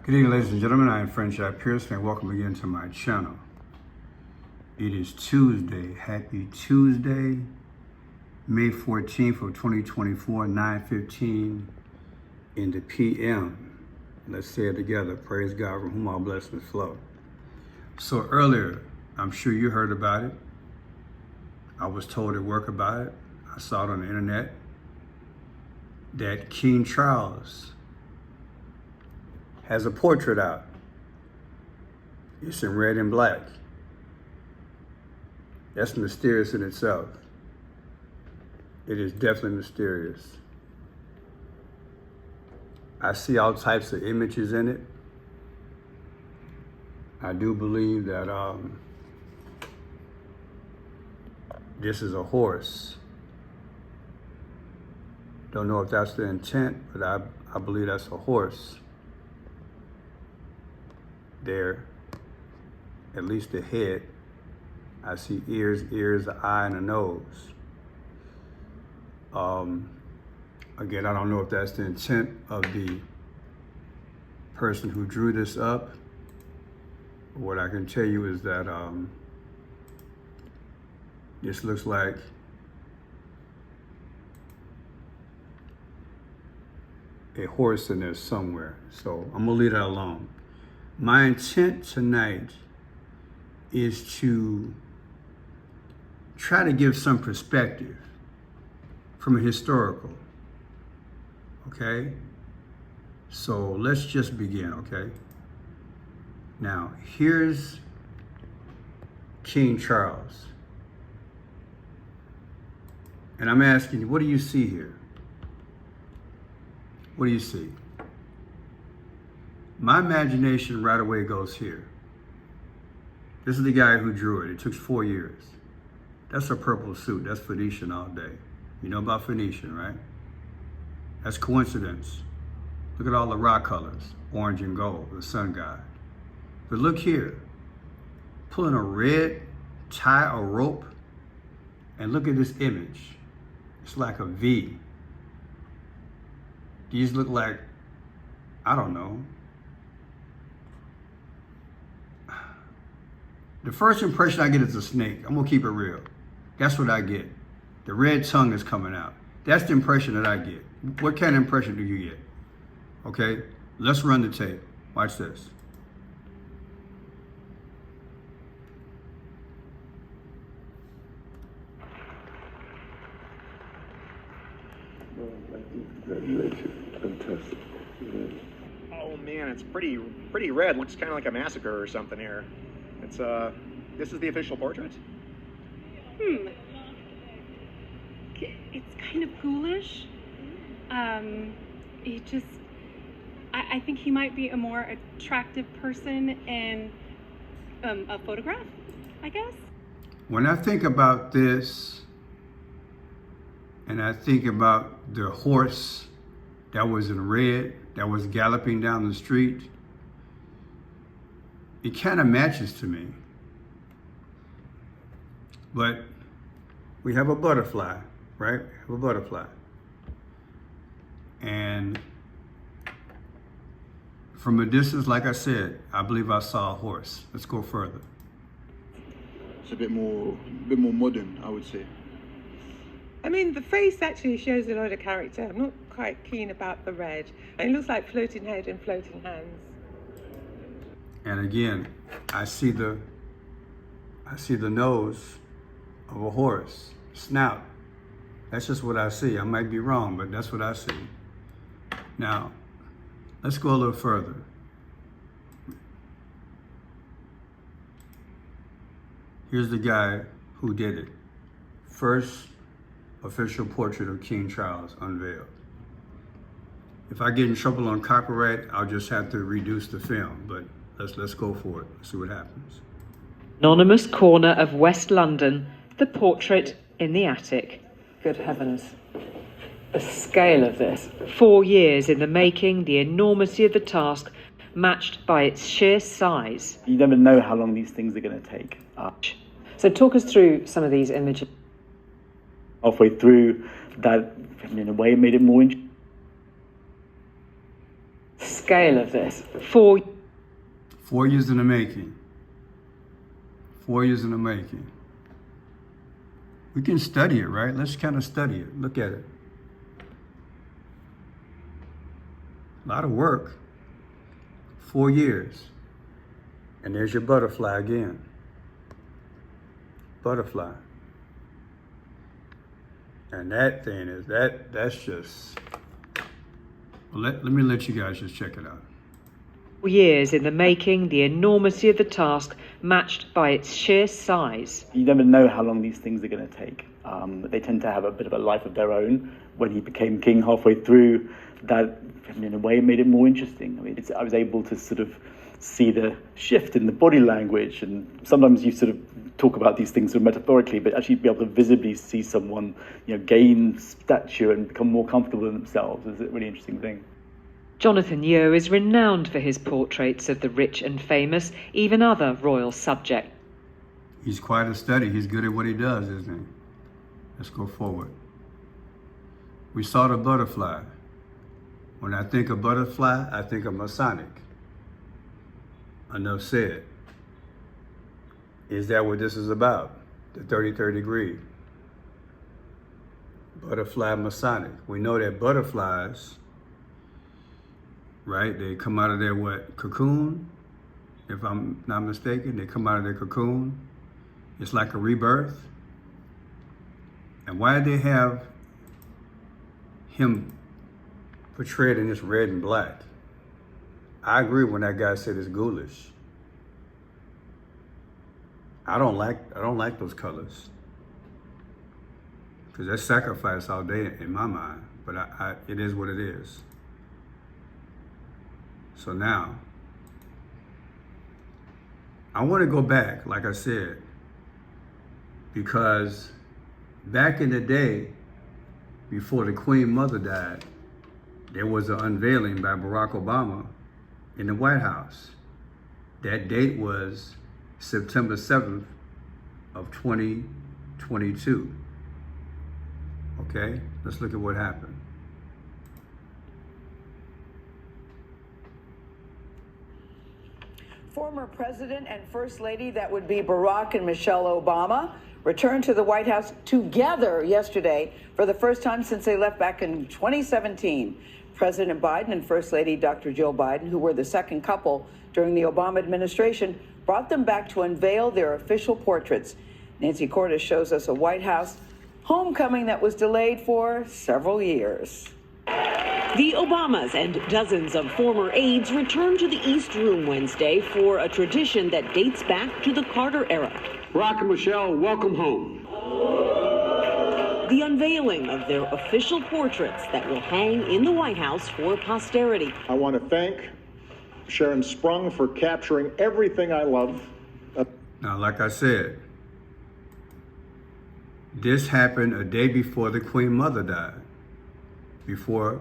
Good evening, ladies and gentlemen. I am Franchise Pierce, and welcome again to my channel. It is Tuesday. Happy Tuesday, May 14th of 2024, 9:15 in the PM. Let's say it together. Praise God, from whom all blessings flow. So earlier, I'm sure you heard about it. I was told at work about it. I saw it on the internet that King Charles has a portrait out. It's in red and black. That's mysterious in itself. It is definitely mysterious. I see all types of images in it. I do believe that this is a horse. Don't know if that's the intent, but I believe that's a horse. There, at least the head. I see ears, an eye, and a nose. Again, I don't know if that's the intent of the person who drew this up. What I can tell you is that this looks like a horse in there somewhere. So I'm gonna leave that alone. My intent tonight is to try to give some perspective from a historical, okay? So let's just begin, okay? Now, here's King Charles. And I'm asking you, what do you see here? What do you see? My imagination right away goes here. This is the guy who drew it. It took 4 years. That's a purple suit. That's Phoenician all day. You know about Phoenician, right? That's coincidence. Look at all the rock colors, orange and gold, the sun god. But look here, pulling a red tie or rope, and look at this image. It's like a V. These look like, I don't know. The first impression I get is a snake. I'm gonna keep it real. That's what I get. The red tongue is coming out. That's the impression that I get. What kind of impression do you get? Okay, let's run the tape. Watch this. Well, thank you. Congratulations. Fantastic. Yeah. Oh man, it's pretty red. Looks kind of like a massacre or something here. It's this is the official portrait? It's kind of ghoulish. I think he might be a more attractive person in a photograph, I guess. When I think about this, and I think about the horse that was in red, that was galloping down the street, it kind of matches to me. But we have a butterfly, right? We have a butterfly. And from a distance, like I said, I believe I saw a horse. Let's go further. It's a bit more modern, I would say. I mean, the face actually shows a lot of character. I'm not quite keen about the red. And it looks like floating head and floating hands. And again, I see the nose of a horse, snout. That's just what I see. I might be wrong, but that's what I see. Now, let's go a little further. Here's the guy who did it. First official portrait of King Charles unveiled. If I get in trouble on copyright, I'll just have to reduce the film, but let's go for it. Let's see what happens. Anonymous corner of West London, the portrait in the attic. Good heavens. The scale of this. 4 years in the making, the enormity of the task matched by its sheer size. You never know how long these things are going to take. So talk us through some of these images. Halfway through, that in a way made it more interesting. The scale of this. 4 4 years in the making. 4 years in the making. We can study it, right? Let's kind of study it. Look at it. A lot of work. 4 years. And there's your butterfly again. Butterfly. And that thing is, that's just, well, let me let you guys just check it out. years in the making, the enormity of the task matched by its sheer size. You never know how long these things are going to take. They tend to have a bit of a life of their own. When he became king halfway through, that in a way made it more interesting. I mean, I was able to sort of see the shift in the body language, and sometimes you sort of talk about these things sort of metaphorically, but actually be able to visibly see someone, gain stature and become more comfortable in themselves is a really interesting thing. Jonathan Yeo is renowned for his portraits of the rich and famous, even other royal subjects. He's quite a study. He's good at what he does, isn't he? Let's go forward. We saw the butterfly. When I think of butterfly, I think of Masonic. Enough said. Is that what this is about? The 33rd degree. Butterfly Masonic. We know that butterflies, right? They come out of their what? Cocoon? If I'm not mistaken, they come out of their cocoon. It's like a rebirth. And why did they have him portrayed in this red and black? I agree when that guy said it's ghoulish. I don't like those colors, because that's sacrifice all day in my mind. But it is what it is. So now, I want to go back, like I said, because back in the day, before the Queen Mother died, there was an unveiling by Barack Obama in the White House. That date was September 7th of 2022. Okay, let's look at what happened. Former President and First Lady, that would be Barack and Michelle Obama, returned to the White House together yesterday for the first time since they left back in 2017. President Biden and First Lady Dr. Jill Biden, who were the second couple during the Obama administration, brought them back to unveil their official portraits. Nancy Cordes shows us a White House homecoming that was delayed for several years. The Obamas and dozens of former aides returned to the East Room Wednesday for a tradition that dates back to the Carter era. Barack and Michelle, welcome home. The unveiling of their official portraits that will hang in the White House for posterity. I want to thank Sharon Sprung for capturing everything I love. Now, like I said, this happened a day before the Queen Mother died, before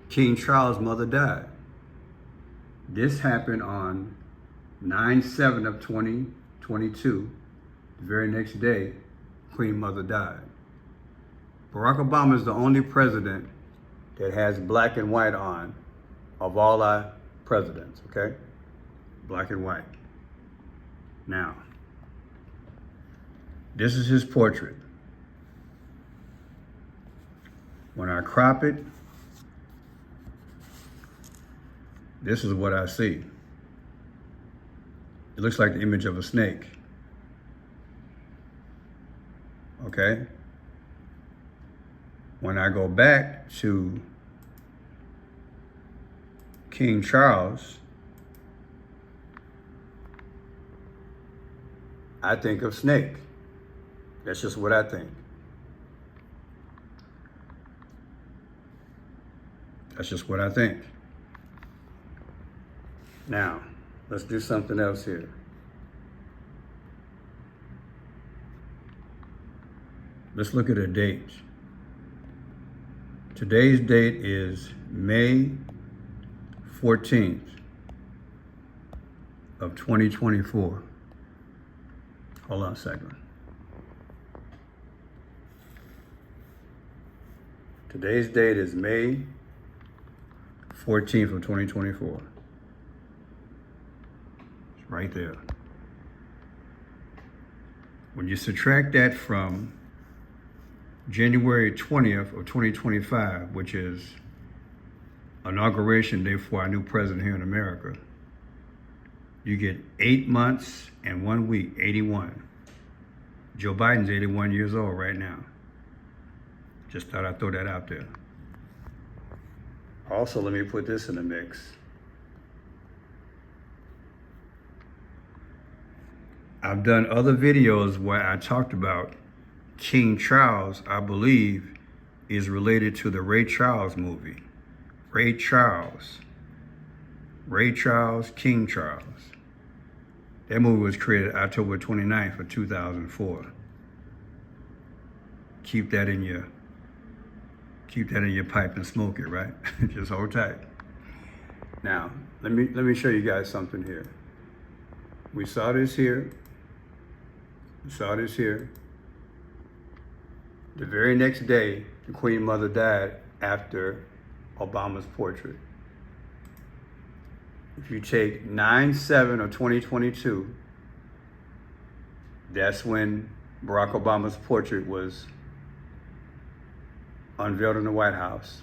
King Charles' mother died. This happened on 9/7 of 2022. The very next day, Queen Mother died. Barack Obama is the only president that has black and white on of all our presidents, okay? Black and white. Now, this is his portrait. When I crop it, this is what I see. It looks like the image of a snake. Okay? When I go back to King Charles, I think of snake. That's just what I think. That's just what I think. Now, let's do something else here. Let's look at a date. Today's date is May 14th of 2024. Hold on a second. Today's date is May 14th of 2024. It's right there. When you subtract that from January 20th of 2025, which is inauguration day for our new president here in America, you get 8 months and 1 week, 81. Joe Biden's 81 years old right now. Just thought I'd throw that out there. Also, let me put this in the mix. I've done other videos where I talked about King Charles, I believe, is related to the Ray Charles movie. Ray Charles, King Charles. That movie was created October 29th of 2004. Keep that in your pipe and smoke it, right? Just hold tight. Now, let me show you guys something here. We saw this here. The very next day, the Queen Mother died after Obama's portrait. If you take 9/7 of 2022, that's when Barack Obama's portrait was unveiled in the White House.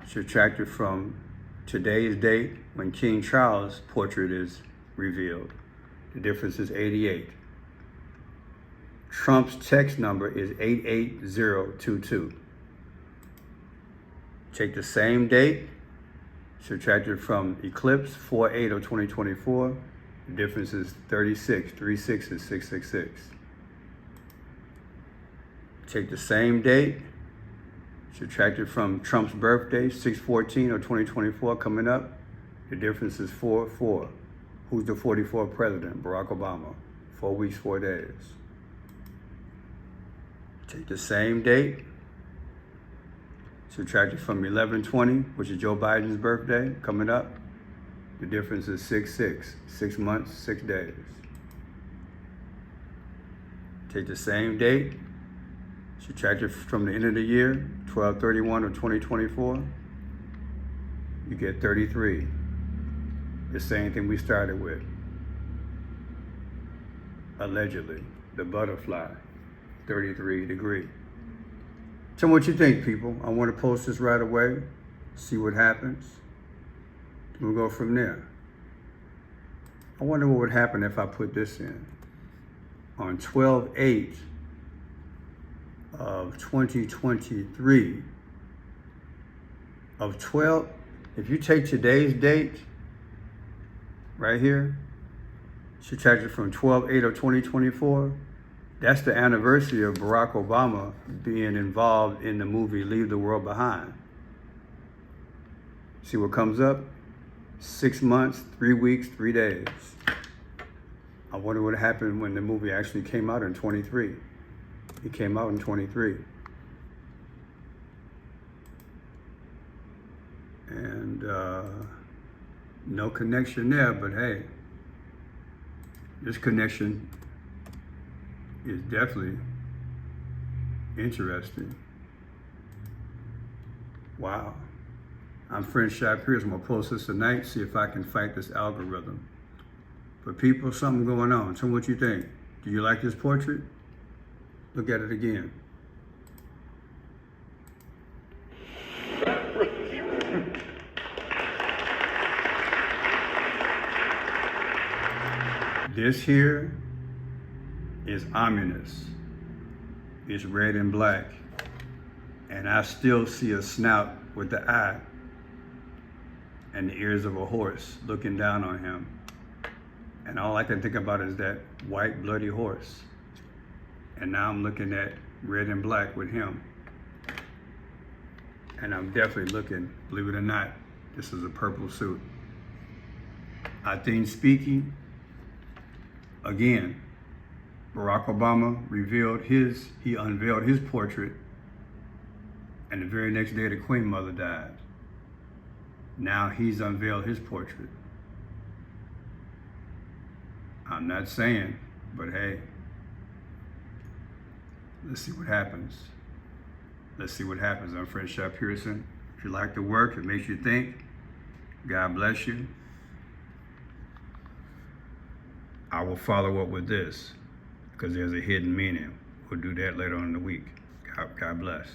Subtracted from today's date when King Charles' portrait is revealed. The difference is 88. Trump's text number is 88022. Take the same date, subtracted from eclipse 4/8 of 2024. The difference is 36. 36 is 666. Take the same date, subtracted from Trump's birthday, 6/14 of 2024 coming up. The difference is 4/4. Who's the 44th president? Barack Obama. 4 weeks, 4 days. Take the same date, subtracted from 11/20, which is Joe Biden's birthday coming up. The difference is 6/6. 6 months, 6 days. Take the same date, subtracted from the end of the year, 12/31 of 2024, you get 33. The same thing we started with. Allegedly, the butterfly, 33 degree. Tell me what you think, people. I want to post this right away, see what happens. We'll go from there. I wonder what would happen if I put this in. On 12/8 of 2023, if you take today's date, right here, subtracted from 12/8 of 2024, that's the anniversary of Barack Obama being involved in the movie Leave the World Behind. See what comes up? 6 months, 3 weeks, 3 days. I wonder what happened when the movie actually came out in 23. It came out in 23. And no connection there, but hey, this connection is definitely interesting. Wow. I'm French Shy Pierce. I'm gonna post this tonight, see if I can fight this algorithm. But people, something going on. Tell me what you think. Do you like this portrait? Look at it again. This here is ominous. It's red and black. And I still see a snout with the eye and the ears of a horse looking down on him. And all I can think about is that white bloody horse. And now I'm looking at red and black with him. And I'm definitely looking, believe it or not, this is a purple suit. I think speaking, again, Barack Obama he unveiled his portrait, and the very next day the Queen Mother died. Now he's unveiled his portrait. I'm not saying, but hey, let's see what happens. Let's see what happens. I'm French Shy Pearson. If you like the work, it makes you think, God bless you. I will follow up with this because there's a hidden meaning. We'll do that later on in the week. God bless.